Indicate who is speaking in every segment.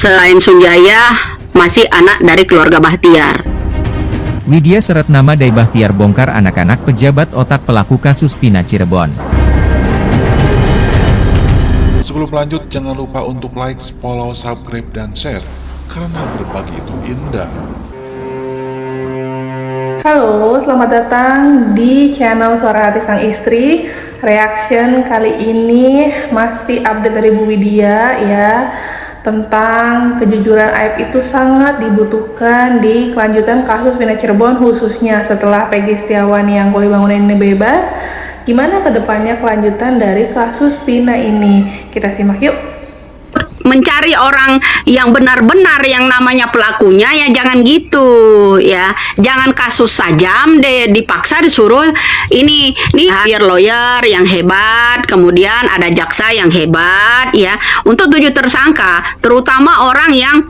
Speaker 1: Selain Sunjaya, masih anak dari keluarga Bahtiar.
Speaker 2: Widya Seretnama Dai Bahtiar bongkar anak-anak pejabat otak pelaku kasus Vina Cirebon.
Speaker 3: Sebelum lanjut, jangan lupa untuk like, follow, subscribe, dan share, karena berbagi itu indah.
Speaker 4: Halo, selamat datang di channel Suara Hati Sang Istri. Reaction kali ini masih update dari Bu Widya ya, tentang kejujuran aib itu sangat dibutuhkan di kelanjutan kasus Vina Cirebon, khususnya setelah Peggy Setiawan yang kuli bangunan ini bebas. Gimana kedepannya kelanjutan dari kasus Vina ini? Kita simak yuk.
Speaker 1: Mencari orang yang benar-benar yang namanya pelakunya, ya jangan gitu ya, jangan kasus sajam deh dipaksa disuruh ini biar lawyer yang hebat, kemudian ada jaksa yang hebat ya untuk 7 tersangka, terutama orang yang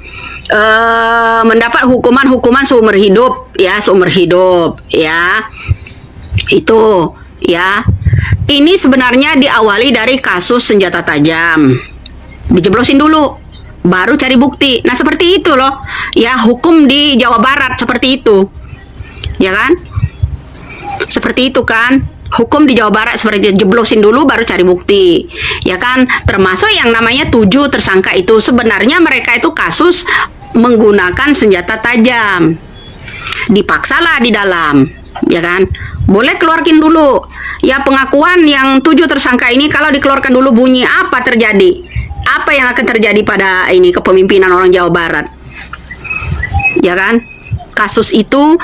Speaker 1: mendapat hukuman seumur hidup ya, itu ya. Ini sebenarnya diawali dari kasus senjata tajam, dijeblosin dulu, baru cari bukti. Nah seperti itu loh ya, hukum di Jawa Barat seperti itu ya kan, seperti itu kan hukum di Jawa Barat, seperti itu. Jeblosin dulu baru cari bukti ya kan. Termasuk yang namanya 7 tersangka itu, sebenarnya mereka itu kasus menggunakan senjata tajam, dipaksalah di dalam ya kan. Boleh keluarkan dulu ya pengakuan yang 7 tersangka ini. Kalau dikeluarkan dulu bunyi apa terjadi, apa yang akan terjadi pada ini kepemimpinan orang Jawa Barat ya kan. Kasus itu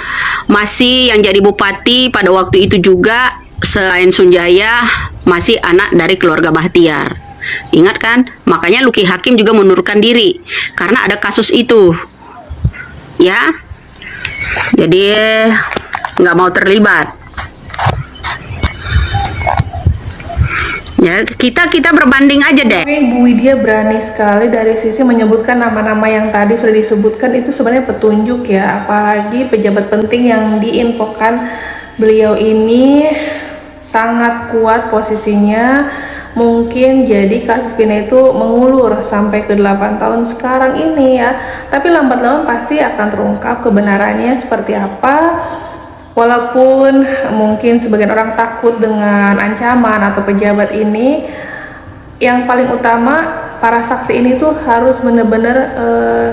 Speaker 1: masih yang jadi bupati pada waktu itu juga selain Sunjaya masih anak dari keluarga Bahtiar. Ingat kan, makanya Luki Hakim juga mundurkan diri karena ada kasus itu ya, jadi nggak mau terlibat ya. Kita berbanding aja deh.
Speaker 4: Tapi Bu Widya berani sekali dari sisi menyebutkan nama-nama yang tadi sudah disebutkan, itu sebenarnya petunjuk ya, apalagi pejabat penting yang diinfokan. Beliau ini sangat kuat posisinya, mungkin jadi kasus Vina itu mengulur sampai ke 8 tahun sekarang ini ya, tapi lambat laun pasti akan terungkap kebenarannya seperti apa. Walaupun mungkin sebagian orang takut dengan ancaman atau pejabat ini, yang paling utama para saksi ini tuh harus benar-benar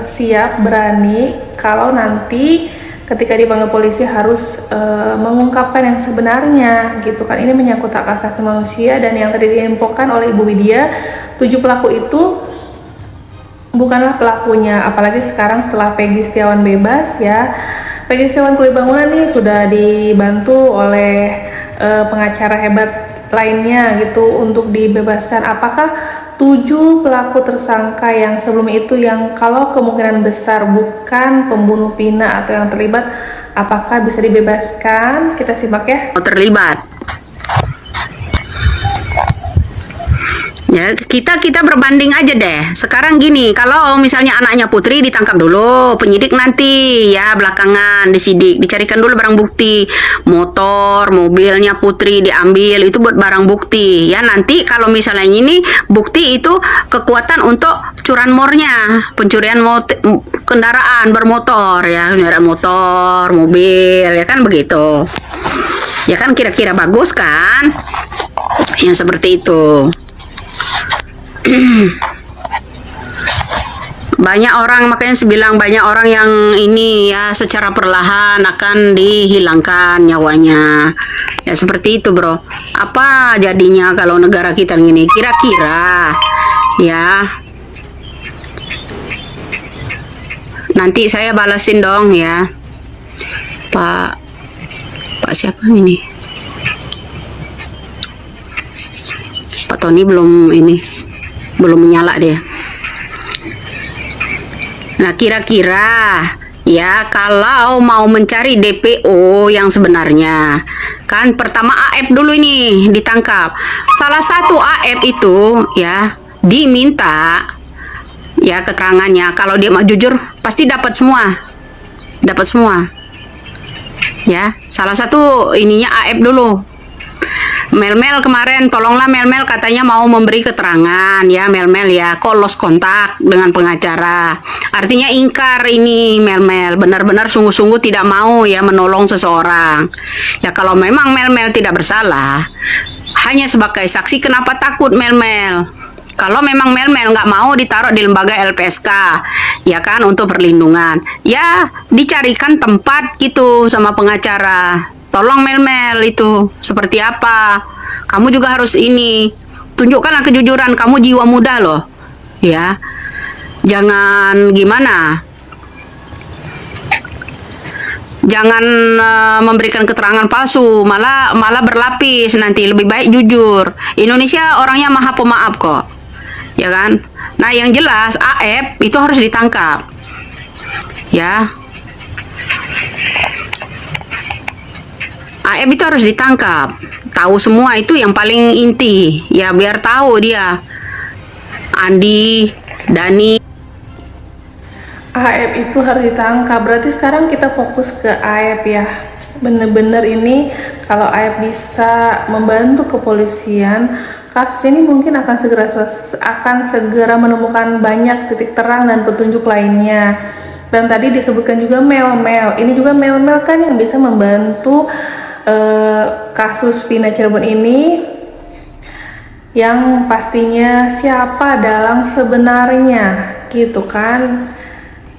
Speaker 4: siap, berani kalau nanti ketika dipanggil polisi harus mengungkapkan yang sebenarnya gitu kan. Ini menyangkut hak asasi manusia, dan yang tadi diinfokan oleh Ibu Widya, 7 pelaku itu bukanlah pelakunya, apalagi sekarang setelah Peggy Setiawan bebas ya. Peggy Setiawan kuli bangunan nih sudah dibantu oleh pengacara hebat lainnya gitu untuk dibebaskan. Apakah 7 pelaku tersangka yang sebelum itu, yang kalau kemungkinan besar bukan pembunuh Vina atau yang terlibat, apakah bisa dibebaskan? Kita simak ya.
Speaker 1: Terlibat ya, kita berbanding aja deh. Sekarang gini, kalau misalnya anaknya Putri ditangkap dulu, penyidik nanti ya belakangan disidik, dicarikan dulu barang bukti, mobilnya Putri diambil, itu buat barang bukti ya. Nanti kalau misalnya ini bukti itu kekuatan untuk curanmornya, pencurian kendaraan bermotor ya, kendaraan motor, mobil ya kan, begitu ya kan, kira-kira bagus kan yang seperti itu. Banyak orang, makanya saya bilang banyak orang yang ini ya secara perlahan akan dihilangkan nyawanya ya, seperti itu bro. Apa jadinya kalau negara kita gini kira-kira ya. Nanti saya balasin dong ya Pak siapa ini, Pak Tony belum menyala dia. Nah kira-kira ya, kalau mau mencari DPO yang sebenarnya kan, pertama AF dulu ini ditangkap. Salah satu AF itu ya diminta ya keterangannya, kalau dia mau jujur pasti dapat semua ya. Salah satu ininya AF dulu. Mel-Mel kemarin, tolonglah Mel-Mel katanya mau memberi keterangan ya Mel-Mel ya, kok lost kontak dengan pengacara. Artinya ingkar ini Mel-Mel, benar-benar sungguh-sungguh tidak mau ya menolong seseorang. Ya kalau memang Mel-Mel tidak bersalah, hanya sebagai saksi kenapa takut Mel-Mel? Kalau memang Mel-Mel nggak mau ditaruh di lembaga LPSK, ya kan untuk perlindungan, ya dicarikan tempat gitu sama pengacara. Tolong Mel-Mel itu seperti apa? Kamu juga harus ini, tunjukkanlah kejujuran, kamu jiwa muda loh, ya. Jangan gimana? Jangan memberikan keterangan palsu, malah berlapis nanti. Lebih baik jujur. Indonesia orangnya maha pemaaf kok, ya kan? Nah yang jelas AF itu harus ditangkap, ya. AF itu harus ditangkap, tahu semua itu yang paling inti, ya biar tahu dia. Andi, Dani.
Speaker 4: AF itu harus ditangkap. Berarti sekarang kita fokus ke AF ya. Bener-bener ini kalau AF bisa membantu kepolisian, kasus ini mungkin akan segera menemukan banyak titik terang dan petunjuk lainnya. Dan tadi disebutkan juga Mel-Mel. Ini juga Mel-Mel kan yang bisa membantu kasus Vina Cirebon ini, yang pastinya siapa dalang sebenarnya gitu kan.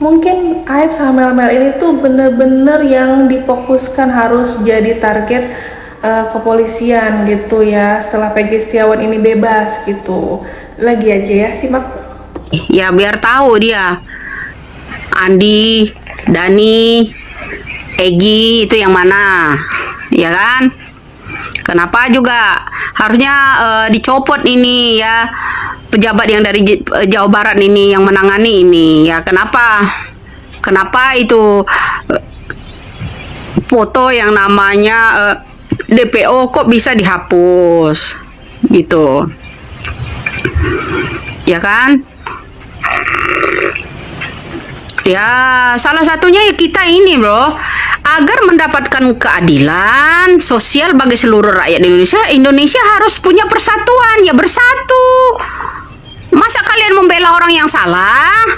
Speaker 4: Mungkin Aib sama Mel-Mel ini tuh bener-bener yang difokuskan harus jadi target kepolisian gitu ya, setelah Peggy Setiawan ini bebas gitu. Lagi aja ya, simak.
Speaker 1: Ya biar tahu dia. Andi, Dani, Egi itu yang mana, ya kan? Kenapa juga harusnya dicopot ini ya pejabat yang dari Jawa Barat ini yang menangani ini ya? Kenapa itu foto yang namanya DPO kok bisa dihapus gitu, ya kan? Ya salah satunya ya kita ini bro, agar mendapatkan keadilan sosial bagi seluruh rakyat Indonesia. Indonesia harus punya persatuan, ya bersatu. Masa kalian membela orang yang salah?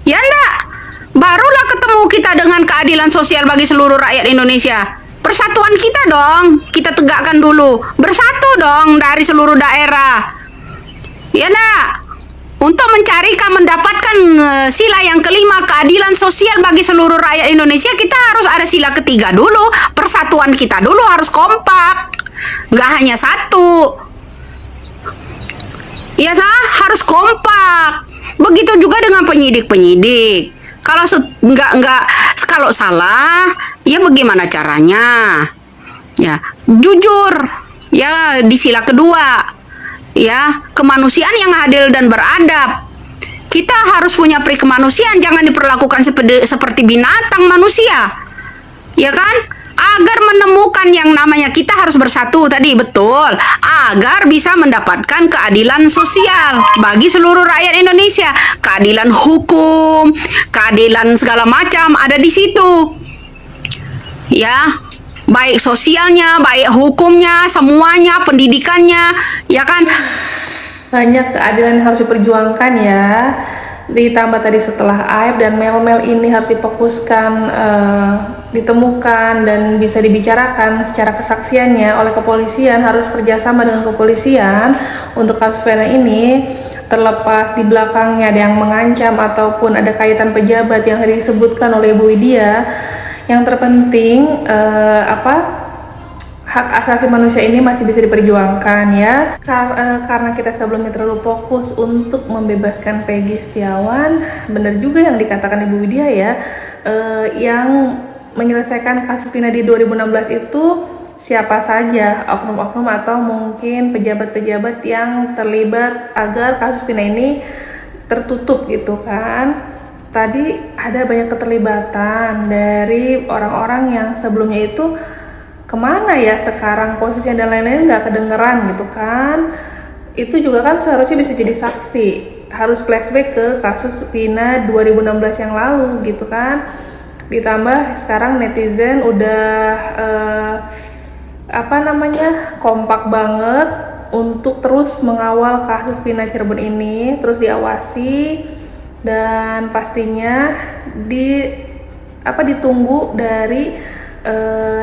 Speaker 1: Ya enggak. Barulah ketemu kita dengan keadilan sosial bagi seluruh rakyat Indonesia. Persatuan kita dong, kita tegakkan dulu. Bersatu dong dari seluruh daerah. Ya enggak. Untuk mendapatkan sila yang kelima, keadilan sosial bagi seluruh rakyat Indonesia, kita harus ada sila ketiga dulu. Persatuan kita dulu harus kompak, nggak hanya satu. Ya harus kompak. Begitu juga dengan penyidik. Kalau kalau salah, ya bagaimana caranya? Ya jujur, ya di sila kedua. Ya, kemanusiaan yang adil dan beradab. Kita harus punya peri kemanusiaan, jangan diperlakukan seperti binatang manusia. Ya kan? Agar menemukan yang namanya kita harus bersatu tadi, betul. Agar bisa mendapatkan keadilan sosial bagi seluruh rakyat Indonesia. Keadilan hukum, keadilan segala macam ada di situ. Ya, baik sosialnya, baik hukumnya, semuanya, pendidikannya, ya kan?
Speaker 4: Banyak keadilan yang harus diperjuangkan ya. Ditambah tadi setelah Aib dan Mel-Mel ini harus difokuskan, ditemukan dan bisa dibicarakan secara kesaksiannya oleh kepolisian, harus kerjasama dengan kepolisian untuk kasus Vina ini. Terlepas di belakangnya ada yang mengancam ataupun ada kaitan pejabat yang tadi disebutkan oleh Ibu Widya, yang terpenting hak asasi manusia ini masih bisa diperjuangkan ya. Karena kita sebelumnya terlalu fokus untuk membebaskan Peggy Setiawan, benar juga yang dikatakan Ibu Widya ya, yang menyelesaikan kasus Vina di 2016 itu siapa saja oknum-oknum atau mungkin pejabat-pejabat yang terlibat agar kasus Vina ini tertutup gitu kan. Tadi ada banyak keterlibatan dari orang-orang yang sebelumnya itu kemana ya sekarang posisinya dan lain-lain, nggak kedengeran gitu kan. Itu juga kan seharusnya bisa jadi saksi, harus flashback ke kasus Vina 2016 yang lalu gitu kan. Ditambah sekarang netizen udah kompak banget untuk terus mengawal kasus Vina Cirebon ini, terus diawasi, dan pastinya ditunggu dari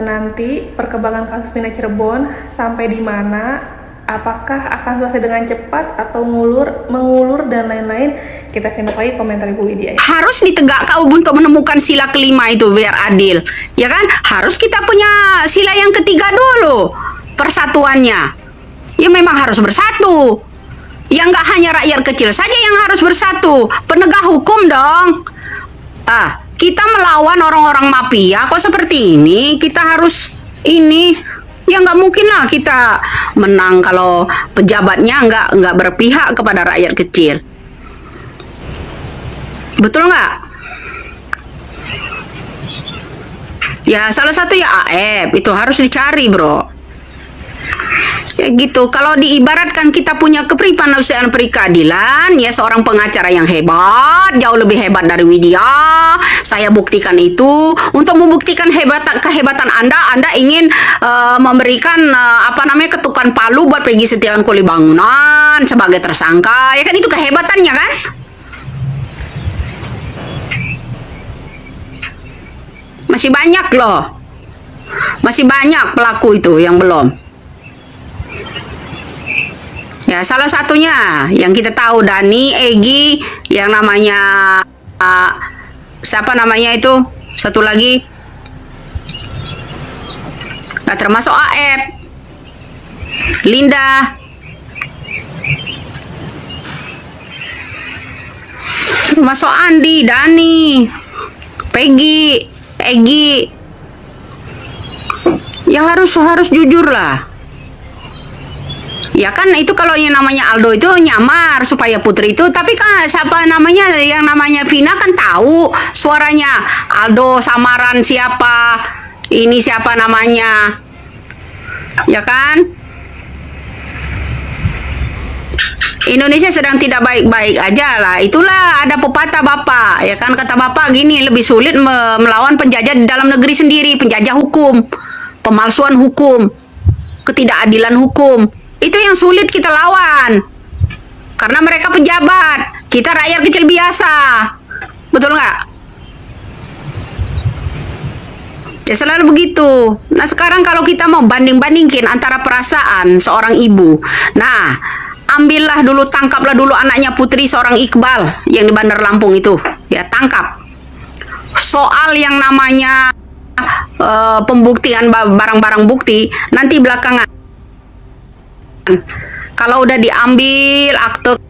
Speaker 4: nanti perkembangan kasus Vina Cirebon sampai di mana, apakah akan selesai dengan cepat atau mengulur dan lain-lain. Kita simak lagi komentar Ibu Widya.
Speaker 1: Harus ditegakkan untuk menemukan sila kelima itu biar adil, ya kan? Harus kita punya sila yang ketiga dulu, persatuannya. Ya memang harus bersatu. Ya nggak hanya rakyat kecil saja yang harus bersatu, penegak hukum dong. Kita melawan orang-orang mafia kok seperti ini, kita harus ini. Ya nggak mungkin lah kita menang kalau pejabatnya nggak berpihak kepada rakyat kecil. Betul nggak? Ya salah satu ya AF itu harus dicari, bro. Ya gitu. Kalau diibaratkan kita punya kepribadian peradilan, ya seorang pengacara yang hebat, jauh lebih hebat dari Widya. Saya buktikan itu. Untuk membuktikan kehebatan Anda ingin memberikan ketukan palu buat Peggy Setiawan Kuli Bangunan sebagai tersangka. Ya kan itu kehebatannya kan? Masih banyak loh. Masih banyak pelaku itu yang belum. Ya, salah satunya yang kita tahu Dani, Egy, yang namanya siapa namanya itu? Satu lagi. Nah, termasuk AF. Linda. Termasuk Andi, Dani, Peggy, Egy. Ya harus jujur lah. Ya kan itu kalau yang namanya Aldo itu nyamar supaya Putri itu, tapi kan siapa namanya yang namanya Vina kan tahu suaranya Aldo samaran siapa, ini siapa namanya, ya kan? Indonesia sedang tidak baik-baik aja lah. Itulah ada pepatah Bapak, ya kan, kata Bapak gini, lebih sulit melawan penjajah di dalam negeri sendiri, penjajah hukum, pemalsuan hukum, ketidakadilan hukum. Itu yang sulit kita lawan. Karena mereka pejabat, kita rakyat kecil biasa. Betul nggak? Ya selalu begitu. Nah sekarang kalau kita mau banding-bandingin antara perasaan seorang ibu. Nah, tangkaplah dulu anaknya Putri, seorang Iqbal yang di Bandar Lampung itu. Ya tangkap. Soal yang namanya pembuktian barang-barang bukti, nanti belakangan. Kalau udah diambil akte.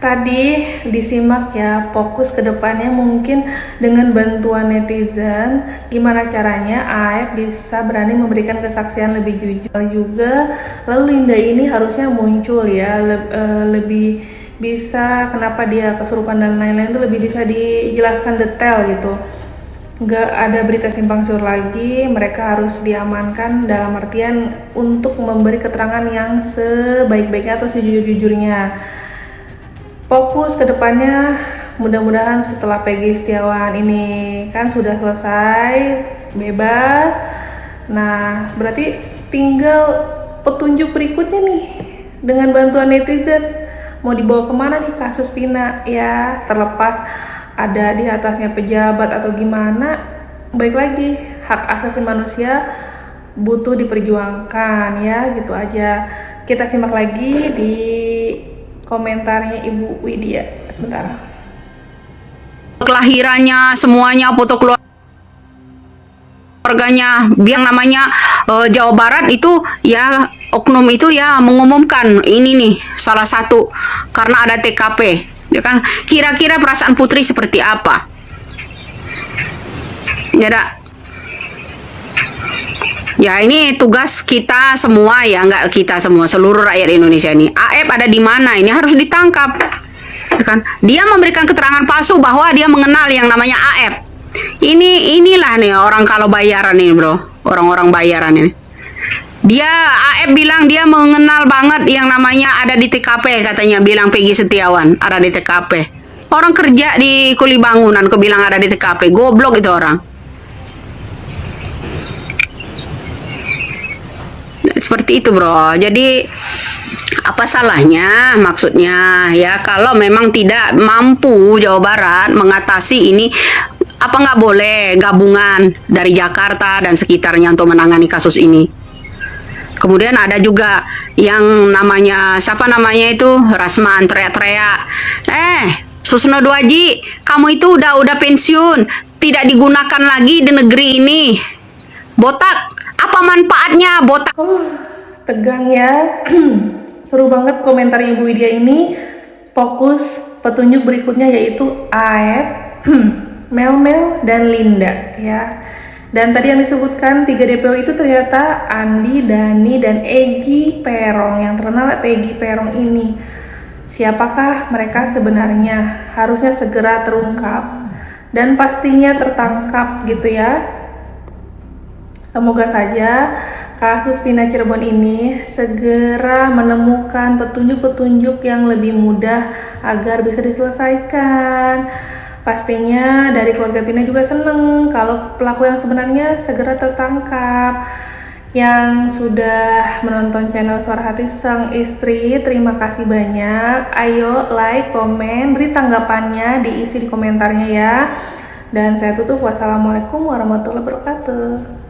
Speaker 4: Tadi disimak ya, fokus ke depannya mungkin dengan bantuan netizen, gimana caranya AF bisa berani memberikan kesaksian lebih jujur juga. Lalu Linda ini harusnya muncul ya, lebih bisa kenapa dia kesurupan dan lain-lain itu lebih bisa dijelaskan detail gitu. Nggak ada berita simpang siur lagi, mereka harus diamankan dalam artian untuk memberi keterangan yang sebaik-baiknya atau sejujur-jujurnya. Fokus ke depannya, mudah-mudahan setelah Peggy Setiawan ini kan sudah selesai, bebas. Nah, berarti tinggal petunjuk berikutnya nih dengan bantuan netizen. Mau dibawa kemana nih kasus Vina ya, terlepas ada di atasnya pejabat atau gimana, baik lagi hak asasi manusia butuh diperjuangkan ya, gitu aja. Kita simak lagi di komentarnya Ibu Widya sebentar.
Speaker 1: Kelahirannya semuanya, foto keluarganya, yang namanya Jawa Barat itu ya, oknum itu ya mengumumkan ini nih salah satu karena ada TKP. Ya kan, kira-kira perasaan Putri seperti apa? Ya ini tugas kita semua ya, nggak kita semua, seluruh rakyat Indonesia ini. AF ada di mana? Ini harus ditangkap. Ya kan? Dia memberikan keterangan palsu bahwa dia mengenal yang namanya AF. Inilah nih orang kalau bayaran ini, bro, orang-orang bayaran ini. Dia AF bilang dia mengenal banget yang namanya ada di TKP, katanya bilang Peggy Setiawan ada di TKP. Orang kerja di Kuli Bangunan kok bilang ada di TKP. Goblok itu orang. Seperti itu, Bro. Jadi apa salahnya maksudnya ya kalau memang tidak mampu Jawa Barat mengatasi ini, apa nggak boleh gabungan dari Jakarta dan sekitarnya untuk menangani kasus ini. Kemudian ada juga yang namanya siapa namanya itu Rasman teriak-teriak, Susno Duaji, kamu itu udah pensiun, tidak digunakan lagi di negeri ini. Botak, apa manfaatnya botak?
Speaker 4: Tegang ya. Seru banget komentarnya Bu Widya ini. Fokus petunjuk berikutnya yaitu Aep, Mel, dan Linda ya. Dan tadi yang disebutkan 3 DPO itu ternyata Andi, Dani, dan Egy Perong. Yang terkenal Egy Perong ini. Siapakah mereka sebenarnya? Harusnya segera terungkap dan pastinya tertangkap gitu ya. Semoga saja kasus Vina Cirebon ini segera menemukan petunjuk-petunjuk yang lebih mudah agar bisa diselesaikan. Pastinya dari keluarga Vina juga seneng kalau pelaku yang sebenarnya segera tertangkap. Yang sudah menonton channel Suara Hati Sang Istri, terima kasih banyak. Ayo like, komen, beri tanggapannya, diisi di komentarnya ya. Dan saya tutup. Wassalamualaikum warahmatullahi wabarakatuh.